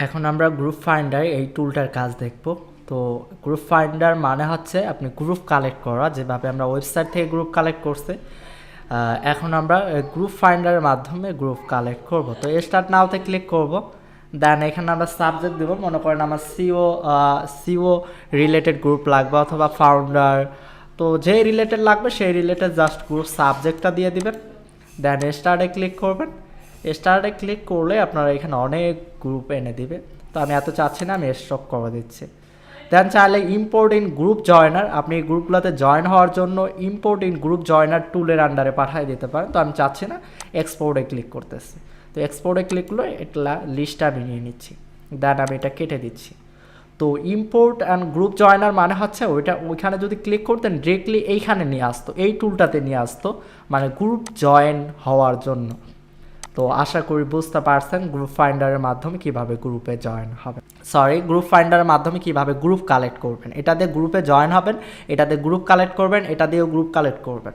এখন আমরা group finder এই টুলটার কাজ দেখব। তো গ্রুপ ফাইন্ডার মানে হচ্ছে আপনি গ্রুপ কালেক্ট করা, যেভাবে আমরা ওয়েবসাইট থেকে গ্রুপ কালেক্ট করছি, এখন আমরা গ্রুপ ফাইন্ডারের মাধ্যমে গ্রুপ কালেক্ট করব। তো স্টার্ট নাওতে ক্লিক করব, দেন এখানে আমরা সাবজেক্ট দেবো, মনে করেন আমার সিও রিলেটেড গ্রুপ লাগবে অথবা ফাউন্ডার, তো যে রিলেটেড লাগবে সেই রিলেটেড জাস্ট গ্রুপ সাবজেক্টটা দিয়ে দিবেন, দেন স্টার্টে ক্লিক করবেন। স্টার্টে ক্লিক করলে আপনারা এখানে অনেক গ্রুপ এনে দিবে, তো আমি এত চাচ্ছি না, আমি স্টপ করে দিচ্ছি। দেন চাইলে ইম্পোর্ট ইন গ্রুপ জয়নার, আপনি এই গ্রুপগুলোতে জয়েন হওয়ার জন্য ইম্পোর্ট ইন গ্রুপ জয়নার টুলের আন্ডারে পাঠিয়ে দিতে পারেন, তো আমি চাচ্ছি না, এক্সপোর্টে ক্লিক করতেছি। তো এক্সপোর্টে ক্লিক করলে এটা লিস্টটা আমি নিয়ে নিচ্ছি, দেন আমি এটা কেটে দিচ্ছি। তো ইম্পোর্ট অ্যান্ড গ্রুপ জয়নার মানে হচ্ছে ওইখানে যদি ক্লিক করতেন ডিরেক্টলি এইখানে নিয়ে আসতো, এই টুলটাতে নিয়ে আসতো, মানে গ্রুপ জয়েন হওয়ার জন্য। তো আশা করি বুঝতে পারছেন গ্রুপ ফাইন্ডারের মাধ্যমে কিভাবে গ্রুপে জয়েন হবেন, গ্রুপ ফাইন্ডারের মাধ্যমে কিভাবে গ্রুপ কালেক্ট করবেন। এটা দিয়ে গ্রুপে জয়েন হবেন, এটা দিয়ে গ্রুপ কালেক্ট করবেন, এটা দিয়েও গ্রুপ কালেক্ট করবেন।